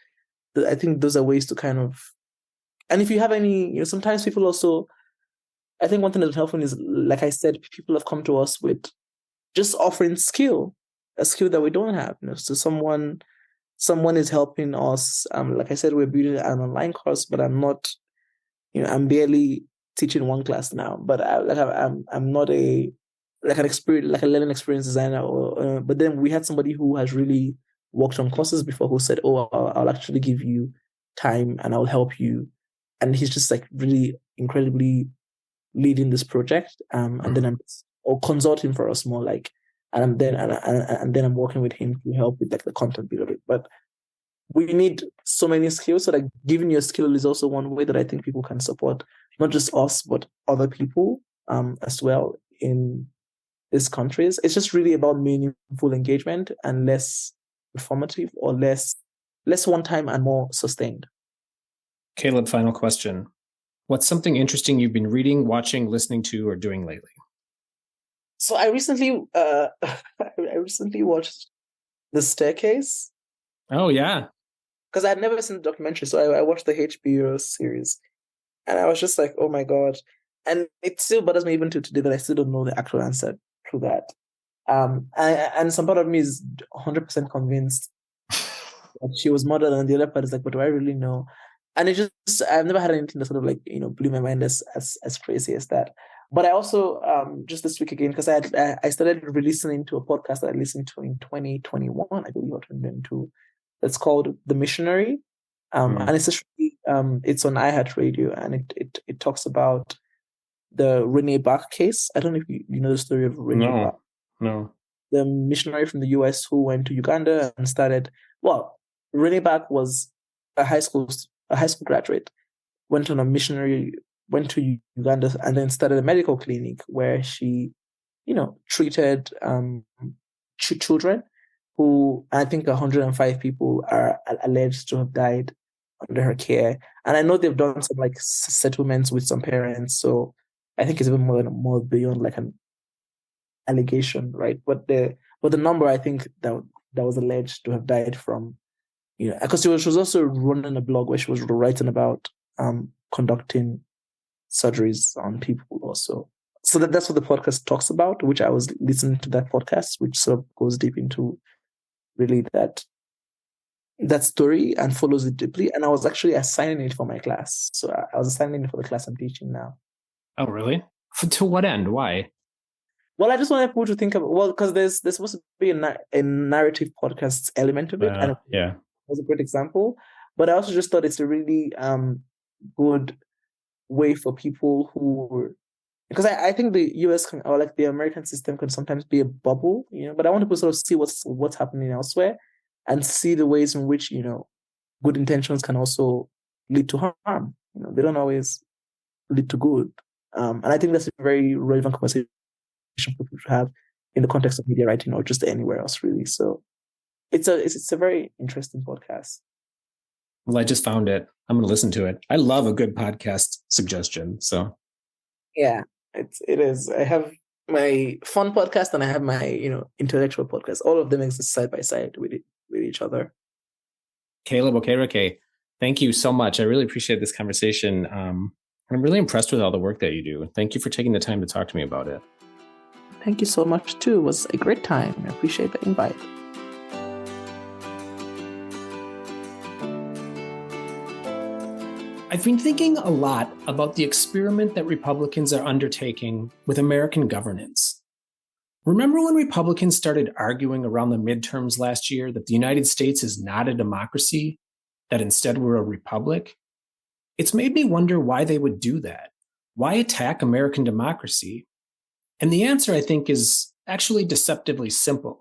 I think those are ways to kind of. And if you have any, sometimes people also. I think one thing that's helpful is, like I said, people have come to us with just offering a skill that we don't have. So someone is helping us. Like I said, we're building an online course, but I'm not. I'm barely teaching one class now. But I'm not a learning experience designer. But then we had somebody who has really worked on courses before who said, "Oh, I'll actually give you time and I'll help you," and he's just like really incredibly leading this project, and then I'm or consulting for us more like, and then I'm working with him to help with like the content bit of it. But we need so many skills, so like giving you a skill is also one way that I think people can support not just us but other people as well in these countries. It's just really about meaningful engagement and less performative or less one time and more sustained. Caleb, final question. What's something interesting you've been reading, watching, listening to, or doing lately? So I recently watched The Staircase. Oh, yeah. Because I had never seen the documentary, so I watched the HBO series. And I was just like, oh my God. And it still bothers me even to today that I still don't know the actual answer to that. And some part of me is 100% convinced that she was murdered, and the other part is like, but do I really know? And it just, I've never had anything that sort of like, blew my mind as crazy as that. But I also, just this week again, because I started listening to a podcast that I listened to in 2021, I believe, or 2022. That's called The Missionary. And it's actually, it's on iHeartRadio, and it talks about the Renee Bach case. I don't know if you know the story of Renee Bach. No. The missionary from the US who went to Uganda and started, well, Renee Bach was a high school graduate, went on a missionary, went to Uganda, and then started a medical clinic where she, treated children who, I think 105 people are alleged to have died under her care. And I know they've done some like settlements with some parents, so I think it's even more beyond like an allegation, right? But the number, I think that was alleged to have died from, because she was also running a blog where she was writing about conducting surgeries on people also. So that's what the podcast talks about, which I was listening to that podcast, which sort of goes deep into really that story and follows it deeply. And I was actually assigning it for my class. So I was assigning it for the class I'm teaching now. Oh, really? To what end? Why? Well, I just wanted people to think about, well, because there's supposed to be a narrative podcast element of it, and it Yeah. was a great example. But I also just thought it's a really good way for people who, because I think the US can, or like the American system can sometimes be a bubble, but I want people to sort of see what's happening elsewhere and see the ways in which, good intentions can also lead to harm. They don't always lead to good. And I think that's a very relevant conversation for people to have in the context of media writing or just anywhere else, really. So it's a very interesting podcast. Well, I just found it. I'm going to listen to it. I love a good podcast suggestion. So yeah, it is. I have my fun podcast and I have my intellectual podcast. All of them exist side by side with each other. Caleb Okereke, thank you so much. I really appreciate this conversation. I'm really impressed with all the work that you do. Thank you for taking the time to talk to me about it. Thank you so much too. It was a great time. I appreciate the invite. I've been thinking a lot about the experiment that Republicans are undertaking with American governance. Remember when Republicans started arguing around the midterms last year that the United States is not a democracy, that instead we're a republic? It's made me wonder why they would do that. Why attack American democracy? And the answer, I think, is actually deceptively simple.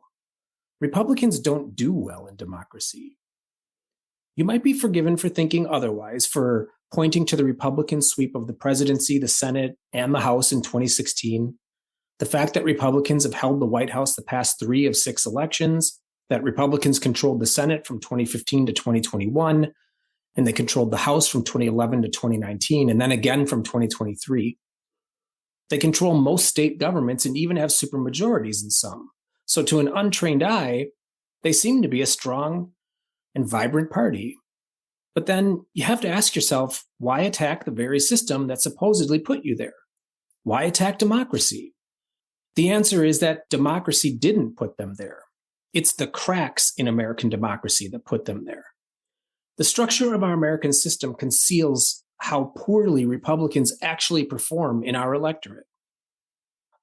Republicans don't do well in democracy. You might be forgiven for thinking otherwise, for pointing to the Republican sweep of the presidency, the Senate, and the House in 2016, the fact that Republicans have held the White House the past 3 of 6 elections, that Republicans controlled the Senate from 2015 to 2021, and they controlled the House from 2011 to 2019, and then again from 2023. They control most state governments and even have supermajorities in some. So to an untrained eye, they seem to be a strong and vibrant party. But then you have to ask yourself, why attack the very system that supposedly put you there? Why attack democracy? The answer is that democracy didn't put them there. It's the cracks in American democracy that put them there. The structure of our American system conceals how poorly Republicans actually perform in our electorate.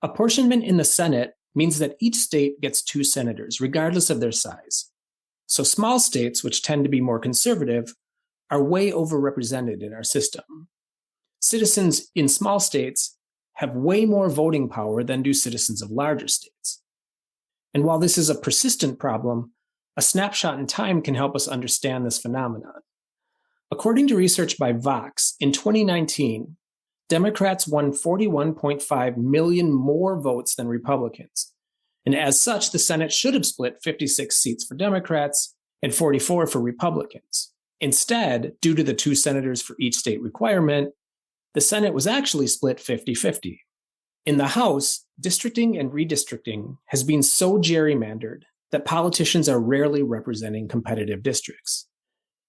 Apportionment in the Senate means that each state gets 2 senators, regardless of their size. So small states, which tend to be more conservative, are way overrepresented in our system. Citizens in small states have way more voting power than do citizens of larger states. And while this is a persistent problem, a snapshot in time can help us understand this phenomenon. According to research by Vox, in 2019, Democrats won 41.5 million more votes than Republicans. And as such, the Senate should have split 56 seats for Democrats and 44 for Republicans. Instead, due to the 2 senators for each state requirement, the Senate was actually split 50-50. In the House, districting and redistricting has been so gerrymandered that politicians are rarely representing competitive districts.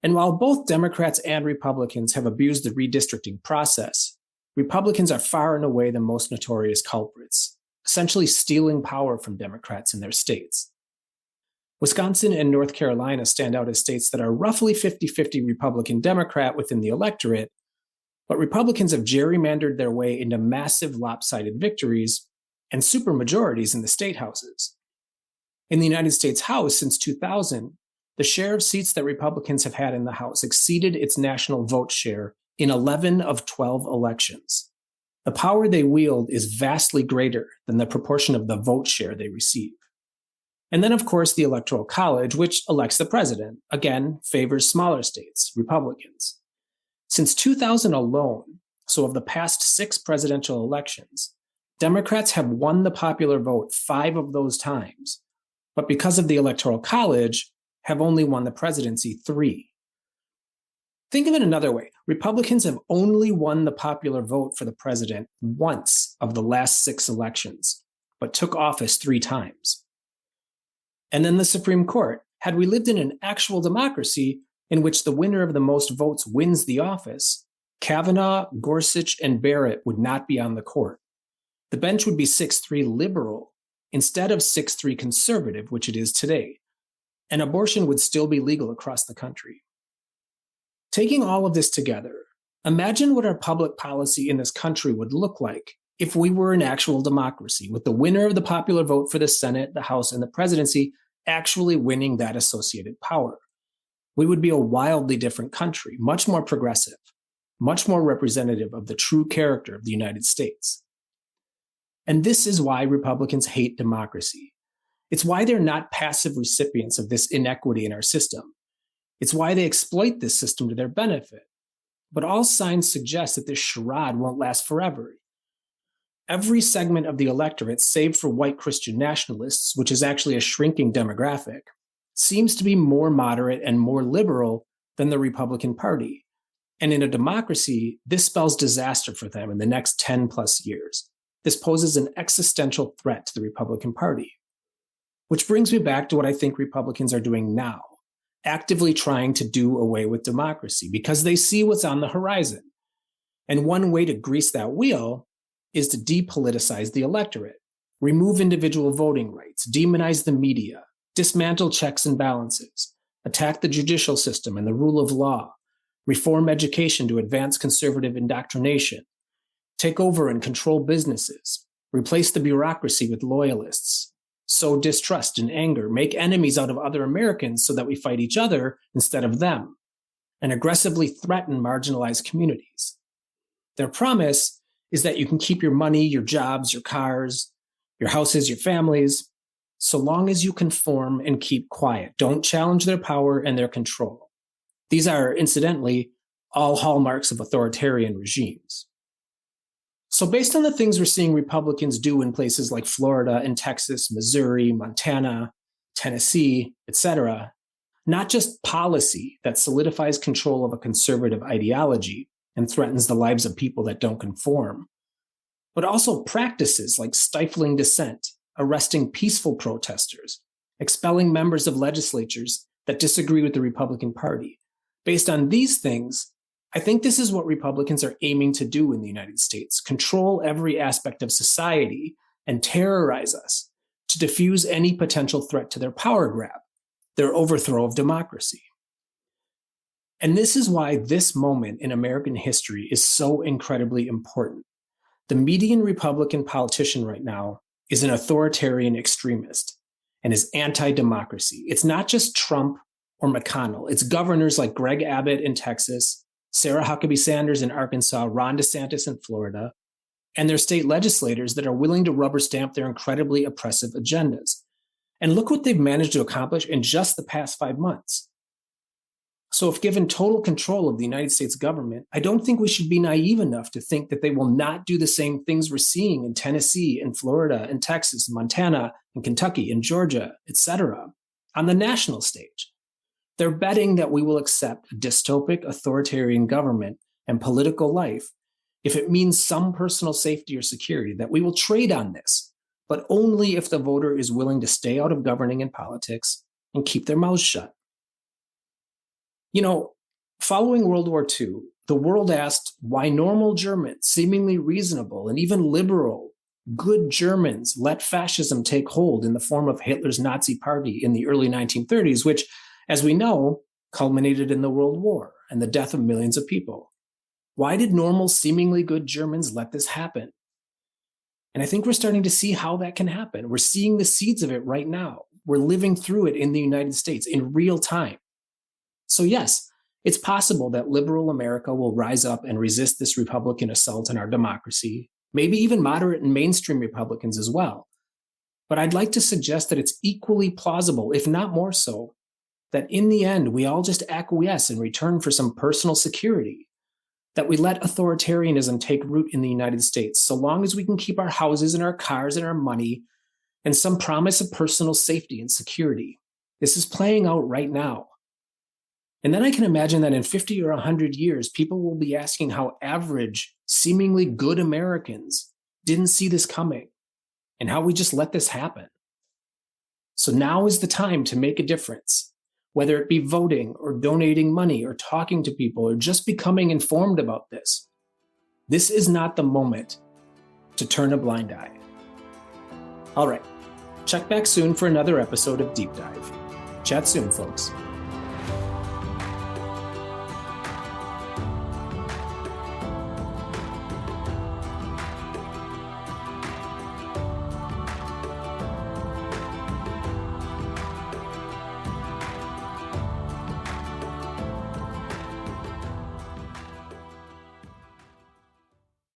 And while both Democrats and Republicans have abused the redistricting process, Republicans are far and away the most notorious culprits, essentially stealing power from Democrats in their states. Wisconsin and North Carolina stand out as states that are roughly 50-50 Republican-Democrat within the electorate, but Republicans have gerrymandered their way into massive lopsided victories and supermajorities in the state houses. In the United States House since 2000, the share of seats that Republicans have had in the House exceeded its national vote share in 11 of 12 elections. The power they wield is vastly greater than the proportion of the vote share they receive. And then, of course, the Electoral College, which elects the president, again, favors smaller states, Republicans. Since 2000 alone, so of the past 6 presidential elections, Democrats have won the popular vote 5 of those times, but because of the Electoral College, have only won the presidency 3. Think of it another way. Republicans have only won the popular vote for the president once of the last 6 elections, but took office 3 times. And then the Supreme Court. Had we lived in an actual democracy in which the winner of the most votes wins the office, Kavanaugh, Gorsuch, and Barrett would not be on the court. The bench would be 6-3 liberal instead of 6-3 conservative, which it is today. and abortion would still be legal across the country. Taking all of this together, imagine what our public policy in this country would look like if we were an actual democracy, with the winner of the popular vote for the Senate, the House, and the presidency actually winning that associated power. We would be a wildly different country, much more progressive, much more representative of the true character of the United States. And this is why Republicans hate democracy. It's why they're not passive recipients of this inequity in our system. It's why they exploit this system to their benefit. But all signs suggest that this charade won't last forever. Every segment of the electorate, save for white Christian nationalists, which is actually a shrinking demographic, seems to be more moderate and more liberal than the Republican Party. And in a democracy, this spells disaster for them in the next 10 plus years. This poses an existential threat to the Republican Party. Which brings me back to what I think Republicans are doing now, actively trying to do away with democracy because they see what's on the horizon. And one way to grease that wheel is to depoliticize the electorate, remove individual voting rights, demonize the media, dismantle checks and balances, attack the judicial system and the rule of law, reform education to advance conservative indoctrination, take over and control businesses, replace the bureaucracy with loyalists, sow distrust and anger, make enemies out of other Americans so that we fight each other instead of them, and aggressively threaten marginalized communities. Their promise is that you can keep your money, your jobs, your cars, your houses, your families, so long as you conform and keep quiet. Don't challenge their power and their control. These are, incidentally, all hallmarks of authoritarian regimes. So based on the things we're seeing Republicans do in places like Florida and Texas, Missouri, Montana, Tennessee, etc., not just policy that solidifies control of a conservative ideology and threatens the lives of people that don't conform, but also practices like stifling dissent, arresting peaceful protesters, expelling members of legislatures that disagree with the Republican Party. Based on these things, I think this is what Republicans are aiming to do in the United States: control every aspect of society and terrorize us to diffuse any potential threat to their power grab, their overthrow of democracy. And this is why this moment in American history is so incredibly important. The median Republican politician right now is an authoritarian extremist and is anti-democracy. It's not just Trump or McConnell. It's governors like Greg Abbott in Texas, Sarah Huckabee Sanders in Arkansas, Ron DeSantis in Florida, and their state legislators that are willing to rubber stamp their incredibly oppressive agendas. And look what they've managed to accomplish in just the past 5 months. So if given total control of the United States government, I don't think we should be naive enough to think that they will not do the same things we're seeing in Tennessee and Florida and Texas and Montana and Kentucky and Georgia, etc., on the national stage. They're betting that we will accept a dystopic authoritarian government and political life if it means some personal safety or security, that we will trade on this, but only if the voter is willing to stay out of governing and politics and keep their mouths shut. You know, following World War II, the world asked why normal Germans, seemingly reasonable and even liberal, good Germans, let fascism take hold in the form of Hitler's Nazi Party in the early 1930s, which, as we know, culminated in the World War and the death of millions of people. Why did normal, seemingly good Germans let this happen? And I think we're starting to see how that can happen. We're seeing the seeds of it right now. We're living through it in the United States in real time. So yes, it's possible that liberal America will rise up and resist this Republican assault on our democracy, maybe even moderate and mainstream Republicans as well. But I'd like to suggest that it's equally plausible, if not more so, that in the end, we all just acquiesce in return for some personal security, that we let authoritarianism take root in the United States, so long as we can keep our houses and our cars and our money and some promise of personal safety and security. This is playing out right now. And then I can imagine that in 50 or 100 years, people will be asking how average, seemingly good Americans didn't see this coming and how we just let this happen. So now is the time to make a difference, whether it be voting or donating money or talking to people or just becoming informed about this. This is not the moment to turn a blind eye. All right, check back soon for another episode of Deep Dive. Chat soon, folks.